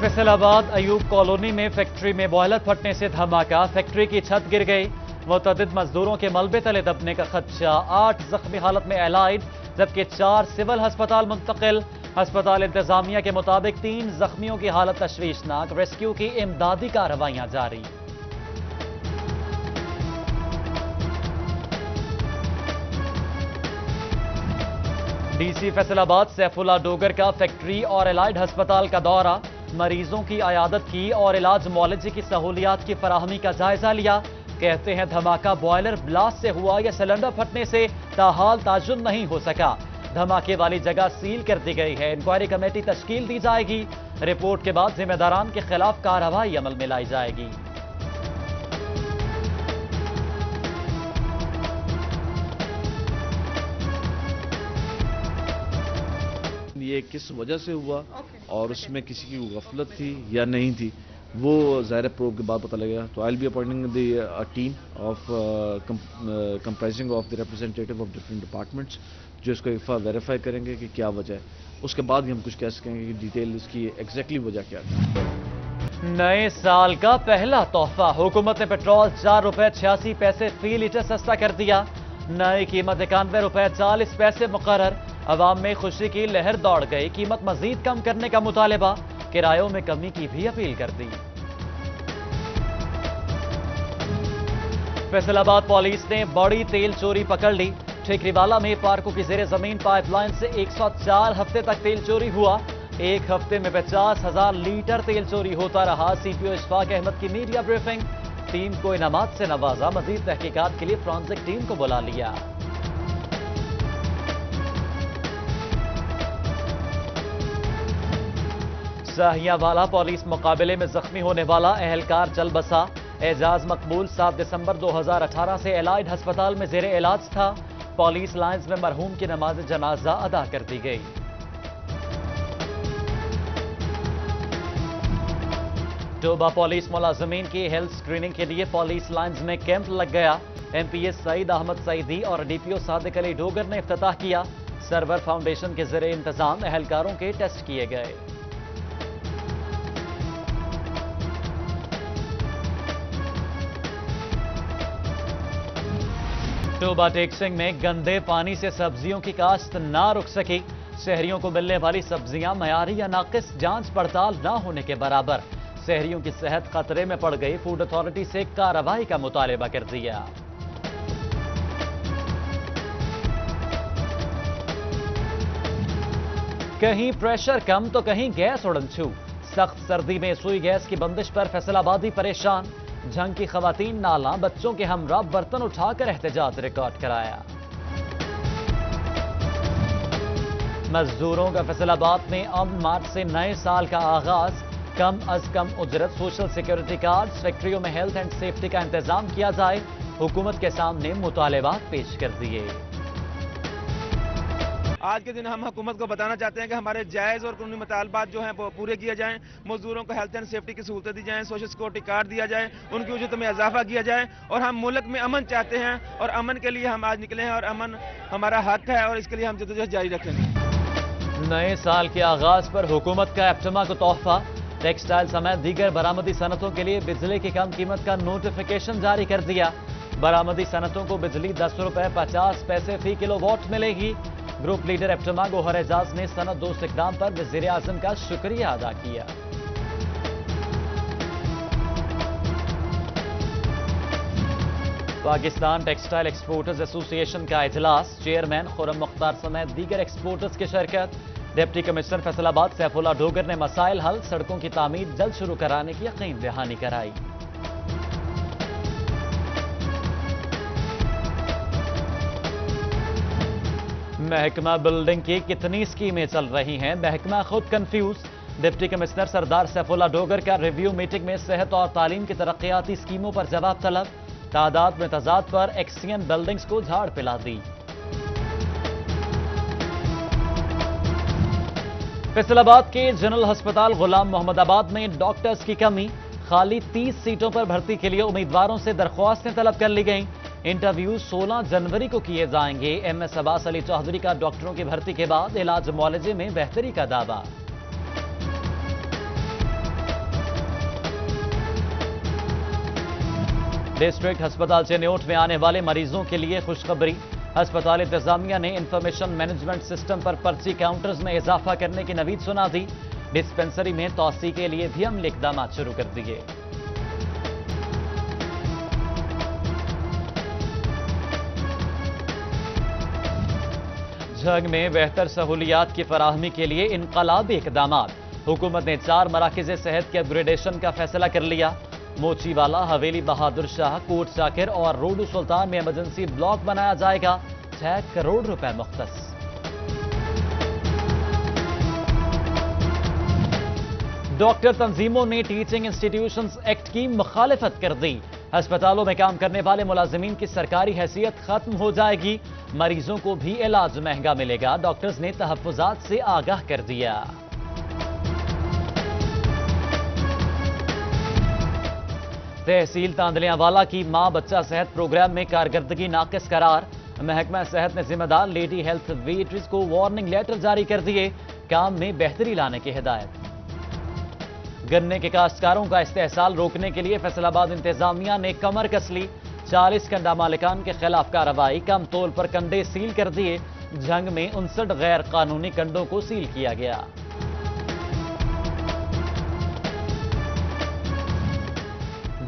फैसल आबाद अयूब कॉलोनी में फैक्ट्री में बॉयलर फटने से धमाका, फैक्ट्री की छत गिर गई। मुतअद्दिद मजदूरों के मलबे तले दबने का खदशा, 8 जख्मी हालत में एलाइड, जबकि 4 सिविल अस्पताल मुंतकिल। अस्पताल इंतजामिया के मुताबिक 3 जख्मियों की हालत तशवीशनाक, रेस्क्यू की इमदादी कार्रवाइयां जारी। डीसी फैसलाबाद सैफुल्ला डोगर का फैक्ट्री और एलाइड अस्पताल का दौरा, मरीजों की अयादत की और इलाज मुआलजे की सहूलियात की फराहमी का जायजा लिया। कहते हैं धमाका बॉयलर ब्लास्ट से हुआ या सिलेंडर फटने से, ताहाल ताजुब नहीं हो सका। धमाके वाली जगह सील कर दी गई है। इंक्वायरी कमेटी तश्कील दी जाएगी। रिपोर्ट के बाद जिम्मेदारान के खिलाफ कार्रवाई अमल में लाई जाएगी। ये किस वजह से हुआ और उसमें किसी की गफलत थी या नहीं थी, वो ज़ाहिर प्रोब के बाद पता लगेगा। तो I will be appointing the team of comprising of the representative of different departments, जो इसको एक बार वेरीफाई करेंगे कि क्या वजह है। उसके बाद ही हम कुछ कह सकेंगे कि डिटेल इसकी एग्जैक्टली वजह क्या है। नए साल का पहला तोहफा, हुकूमत ने पेट्रोल 4 रुपए 86 पैसे फी लीटर सस्ता कर दिया। नई कीमत 91 रुपए 40 पैसे मुकर्रर। अवाम में खुशी की लहर दौड़ गई। कीमत मजीद कम करने का मुतालबा, किरायों में कमी की भी अपील कर दी। फैसलाबाद पुलिस ने बड़ी तेल चोरी पकड़ ली। ठेकरीवाला में पार्कों की जेर जमीन पाइपलाइन से 104 हफ्ते तक तेल चोरी हुआ। एक हफ्ते में 50,000 लीटर तेल चोरी होता रहा। सीपीओ इशफाक अहमद की मीडिया ब्रीफिंग, टीम को इनामात से नवाजा। मजीद तहकीकात के लिए फॉरेंसिक टीम को बुला लिया। शाहियावाला पुलिस मुकाबले में जख्मी होने वाला एहलकार चल बसा। एजाज मकबूल 7 दिसंबर 2018 से एलाइड अस्पताल में जेर इलाज था। पुलिस लाइंस में मरहूम की नमाज जनाजा अदा कर दी गई। टोबा पुलिस मुलाजमीन की हेल्थ स्क्रीनिंग के लिए पुलिस लाइंस में कैंप लग गया। एमपीएस सईद अहमद सईदी और डीपीओ सादिक अली डोगर ने इफ्तिताह किया। सर्वर फाउंडेशन के जरिए इंतजाम एहलकारों के टेस्ट किए गए। टोबा टेक्सिंग में गंदे पानी से सब्जियों की काश्त ना रुक सकी। शहरियों को मिलने वाली सब्जियां मयारी या नाकिस, जांच पड़ताल ना होने के बराबर। शहरियों की सेहत खतरे में पड़ गई। फूड अथॉरिटी से कार्रवाई का मुतालबा कर दिया। कहीं प्रेशर कम तो कहीं गैस उड़नछू। सख्त सर्दी में सुई गैस की बंदिश पर फैसलाबादी परेशान। झंग की खवातीन नाला बच्चों के हमरा बर्तन उठाकर एहतजाज रिकॉर्ड कराया। मजदूरों का फैसलाबाद में अमन मार्च से नए साल का आगाज। कम अज कम उजरत, सोशल सिक्योरिटी कार्ड, फैक्ट्रियों में हेल्थ एंड सेफ्टी का इंतजाम किया जाए। हुकूमत के सामने मुतालबात पेश कर दिए। आज के दिन हम हुकूमत को बताना चाहते हैं कि हमारे जायज़ और कानूनी मुतालबात जो हैं वो पूरे किए जाएं। मजदूरों को हेल्थ एंड सेफ्टी की सहूलतें दी जाएं, सोशल सिक्योरिटी कार्ड दिया जाए, उनकी उजरत में इजाफा किया जाए। और हम मुल्क में अमन चाहते हैं और अमन के लिए हम आज निकले हैं और अमन हमारा हक है और इसके लिए हम जद्दोजहद जारी रखेंगे। नए साल के आगाज पर हुकूमत का एप्टमा को तोहफा। टेक्सटाइल समेत दीगर बरामदी सनतों के लिए बिजली की कम कीमत का नोटिफिकेशन जारी कर दिया। बरामदी सनतों को बिजली 10 रुपए 50 पैसे फी किलोवाट मिलेगी। ग्रुप लीडर एप्टमा गोहर एजाज ने सनत दोस्त इकदाम पर वज़ीर आज़म का शुक्रिया अदा किया। पाकिस्तान टेक्सटाइल एक्सपोर्टर्स एसोसिएशन का इजलास, चेयरमैन खुर्रम मुख्तार समेत दीगर एक्सपोर्टर्स की शिरकत। डिप्टी कमिश्नर फैसलाबाद सैफुल्ला डोगर ने मसाइल हल, सड़कों की तामीर जल्द शुरू कराने की यकीन दहानी कराई। महकमा बिल्डिंग की कितनी स्कीमें चल रही हैं, महकमा खुद कंफ्यूज। डिप्टी कमिश्नर सरदार सैफुल्ला डोगर का रिव्यू मीटिंग में सेहत और तालीम की तरक्याती स्कीमों पर जवाब तलब। तादाद में तजाद पर एक्सियन बिल्डिंग्स को झाड़ पिला दी। फैसलाबाद के जनरल अस्पताल गुलाम मोहम्मदाबाद में डॉक्टर्स की कमी। खाली 30 सीटों पर भर्ती के लिए उम्मीदवारों से दरख्वास्तें तलब कर ली गईं। इंटरव्यू 16 जनवरी को किए जाएंगे। एमएस अब्बास अली चौधरी का डॉक्टरों की भर्ती के बाद इलाज मुआलजे में बेहतरी का दावा। ڈسٹرکٹ ہسپتال چنیوٹ میں آنے والے مریضوں کے لیے خوشخبری، ہسپتال انتظامیہ نے انفارمیشن مینجمنٹ سسٹم پر پرچی کاؤنٹرز میں اضافہ کرنے کی نوید سنا دی، ڈسپنسری میں توسیع کے لیے بھی عملی اقدامات شروع کر دیے۔ جھنگ میں بہتر سہولیات کی فراہمی کے لیے انقلابی اقدامات، حکومت نے 4 مراکز صحت کے اپ گریڈیشن کا فیصلہ کر لیا، موچی والا، حویلی بہادر شاہ، کوٹ شاکر اور روڈو سلطان میں ایمرجنسی بلاک بنایا جائے گا، 6 کروڑ روپے مختص۔ ڈاکٹر تنظیموں نے ٹیچنگ انسٹیٹیوشنز ایکٹ کی مخالفت کر دی، ہسپتالوں میں کام کرنے والے ملازمین کی سرکاری حیثیت ختم ہو جائے گی، مریضوں کو بھی علاج مہنگا ملے گا، ڈاکٹرز نے تحفظات سے آگاہ کر دیا۔ تحصیل تاندلیاں والا کی ماں بچہ صحت پروگرام میں کارکردگی ناقص قرار، محکمہ صحت نے ذمہ دار لیڈی ہیلتھ ویٹرز کو وارننگ لیٹر جاری کر دیے، کام میں بہتری لانے کی ہدایت۔ گنے کے کاشتکاروں کا استحصال روکنے کے لیے فیصل آباد انتظامیہ نے کمر کس لی، 40 کنڈا مالکان کے خلاف کارروائی، کم تول پر کنڈے سیل کر دیے، جھنگ میں 59 غیر قانونی کنڈوں کو سیل کیا گیا۔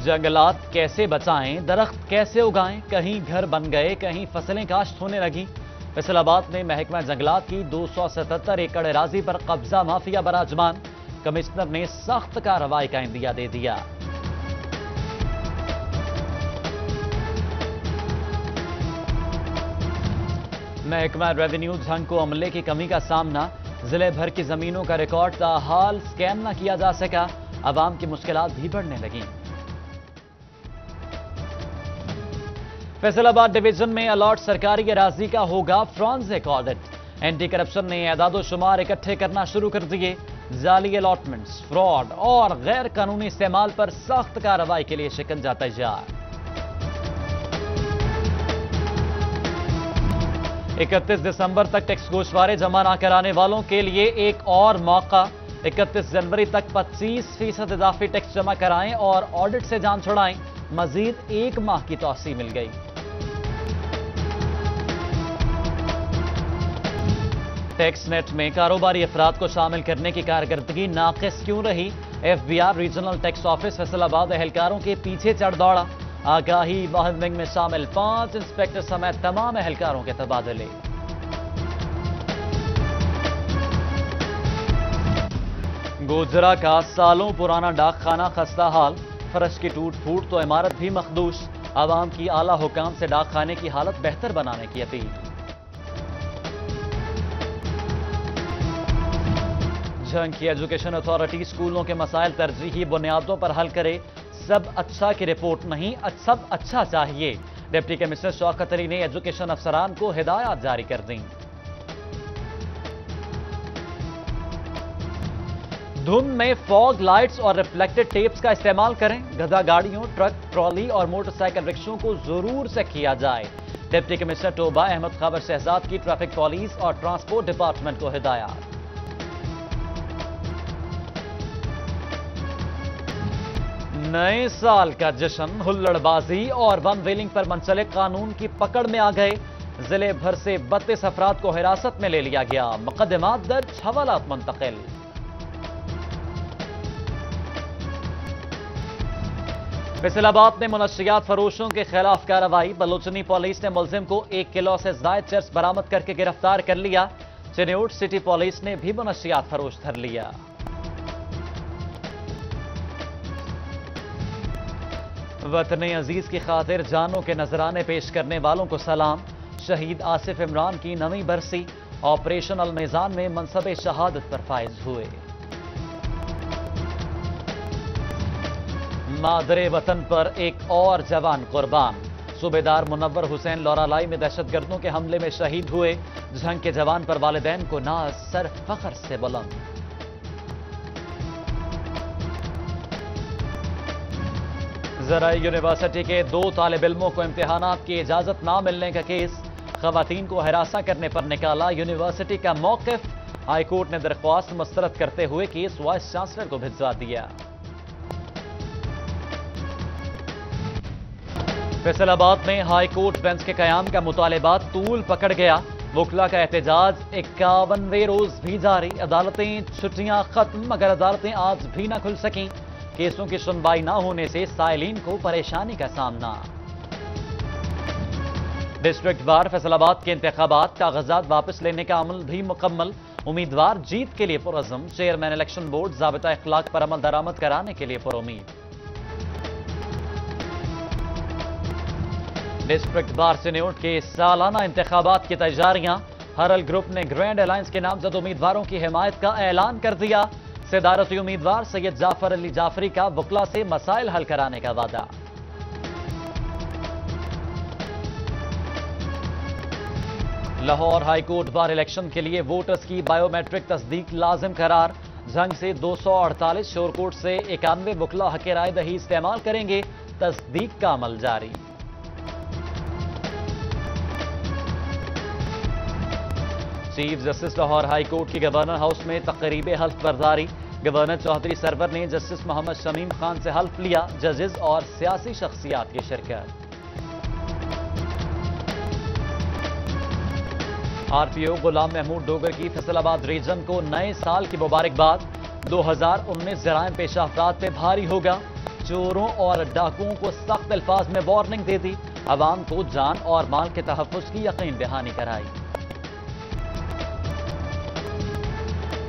جنگلات کیسے بچائیں، درخت کیسے اگائیں، کہیں گھر بن گئے، کہیں فصلیں کاشت ہونے لگیں، فیصل آباد میں محکمہ جنگلات کی 277 ایکڑ اراضی پر قبضہ مافیا براجمان، کمشنر نے سخت کارروائی کا عندیہ دے دیا۔ محکمہ ریونیو جھنگ کو عملے کی کمی کا سامنا، ضلع بھر کی زمینوں کا ریکارڈ تاحال سکین نہ کیا جا سکا، عوام کی مشکلات بھی بڑھنے لگیں۔ فیصل آباد ڈویژن میں الاٹ سرکاری اراضی کا ہوگا فرانزک آڈٹ، اینٹی کرپشن نے اعداد و شمار اکٹھے کرنا شروع کر دیے، جعلی الاٹمنٹس، فراڈ اور غیر قانونی استعمال پر سخت کارروائی کے لیے شکنجہ تیار۔ 31 دسمبر تک ٹیکس گوشوارے جمع نہ کرانے والوں کے لیے ایک اور موقع، 31 جنوری تک 25% اضافی ٹیکس جمع کرائیں اور آڈٹ سے جان چھڑائیں، مزید 1 ماہ کی توسیع مل گئی۔ ٹیکس نیٹ میں کاروباری افراد کو شامل کرنے کی کارکردگی ناقص کیوں رہی، F B R regional tax office Faisalabad اہلکاروں کے پیچھے چڑھ دوڑا، آگاہی واحد ونگ میں شامل 5 انسپیکٹر سمیت تمام اہلکاروں کے تبادلے۔ گوجرا کا سالوں پرانا ڈاک خانہ خستہ حال، فرش کی ٹوٹ پھوٹ تو عمارت بھی مخدوش، عوام کی اعلیٰ حکام سے ڈاک خانے کی حالت بہتر بنانے کی اپیل۔ جھنگ کی ایجوکیشن اتھارٹی اسکولوں کے مسائل ترجیحی بنیادوں پر حل کرے، سب اچھا کی رپورٹ نہیں، سب اچھا چاہیے، ڈپٹی کمشنر شوکت علی نے ایجوکیشن افسران کو ہدایات جاری کر دیں۔ دھند میں فوگ لائٹس اور ریفلیکٹڈ ٹیپس کا استعمال کریں، گدھا گاڑیوں، ٹرک، ٹرالی اور موٹر سائیکل رکشوں کو ضرور سے کیا جائے، ڈپٹی کمشنر ٹوبہ احمد خاور شہزاد کی ٹریفک پولیس اور ٹرانسپورٹ ڈپارٹمنٹ کو ہدایات۔ نئے سال کا جشن، ہلڑ بازی اور ون ویلنگ پر منسلک قانون کی پکڑ میں آ گئے، ضلع بھر سے 32 افراد کو حراست میں لے لیا گیا، مقدمات درج، حوالات منتقل۔ فیصل آباد میں منشیات فروشوں کے خلاف کارروائی، بلوچنی پولیس نے ملزم کو 1 کلو سے زائد چرس برآمد کر کے گرفتار کر لیا، چنیوٹ سٹی پولیس نے بھی منشیات فروش دھر لیا۔ وطن عزیز کی خاطر جانوں کے نذرانے پیش کرنے والوں کو سلام، شہید آصف عمران کی 9ویں برسی، آپریشن المیزان میں منصب شہادت پر فائز ہوئے۔ مادر وطن پر ایک اور جوان قربان، صوبیدار منور حسین لورالائی میں دہشت گردوں کے حملے میں شہید ہوئے، جھنگ کے جوان پر والدین کو ناز سر فخر سے بلند۔ زرعی یونیورسٹی کے 2 طالب علموں کو امتحانات کی اجازت نہ ملنے کا کیس، خواتین کو ہراساں کرنے پر نکالا یونیورسٹی کا موقف، ہائی کورٹ نے درخواست مسترد کرتے ہوئے کیس وائس چانسلر کو بھجوا دیا۔ फैसल आबाद में हाई कोर्ट बेंच के कयाम का मुतालबा तूल पकड़ गया। वकला का एहतजाज 51वें रोज भी जारी। अदालतें छुट्टियां खत्म मगर अदालतें आज भी न खुल सकीं। केसों की सुनवाई न होने से साइलिन को परेशानी का सामना। डिस्ट्रिक्ट बार फैसलाबाद के इंतखाबात कागजात वापस लेने का अमल भी मुकम्मल। उम्मीदवार जीत के लिए पुरअज़्म। चेयरमैन इलेक्शन बोर्ड ज़ाबिता इखलाक पर अमल दरामद कराने के लिए पुरुम्मीद। डिस्ट्रिक्ट बार सिनेट के सालाना इंतखाबात की तैयारियां। हरल ग्रुप ने ग्रैंड अलायंस के नामजद उम्मीदवारों की हिमायत का ऐलान कर दिया। सदारती उम्मीदवार सैयद जाफर अली जाफरी का वकला से मसाइल हल कराने का वादा। Lahore high court bar election के लिए वोटर्स की बायोमेट्रिक तस्दीक लाजिम करार। जंग से 248 शोर कोर्ट से 91 वकला हक राय दही इस्तेमाल करेंगे। तस्दीक का अमल जारी। Chief justice Lahore high court की गवर्नर हाउस में तकरीब हल्फ बर्दारी। गवर्नर चौधरी सरवर ने जस्टिस मोहम्मद शमीम खान से हल्फ लिया। जजेस और सियासी शख्सियात की शिरकत। आरपीओ गुलाम महमूद डोगर की फैसलाबाद रीजन को नए साल की मुबारकबाद। 2019 जराइम पेशा अफराद पे भारी होगा। चोरों और डाकुओं को सख्त अल्फाज में वार्निंग दे दी। अवाम को जान और माल के तहफ़्फ़ुज़ की यकीन दहानी कराई।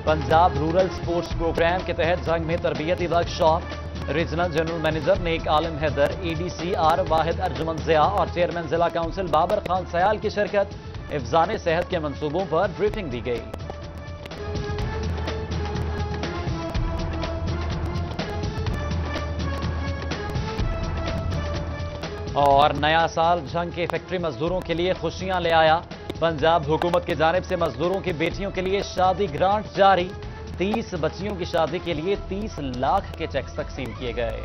पंजाब रूरल स्पोर्ट्स प्रोग्राम के तहत जंग में तरबियती वर्कशॉप। रीजनल जनरल मैनेजर नेक आलम हैदर, ADCR वाहिद अर्जुमन ज़िया और चेयरमैन जिला काउंसिल बाबर खान सयाल की शिरकत। हिफ्ज़ान सेहत के मंसूबों पर ब्रीफिंग दी गई। और नया साल जंग के फैक्ट्री मजदूरों के लिए खुशियां ले आया। पंजाब हुकूमत की जानिब से मजदूरों की बेटियों के लिए शादी ग्रांट जारी। 30 बच्चियों की शादी के लिए 30 लाख के चेक तकसीम किए गए।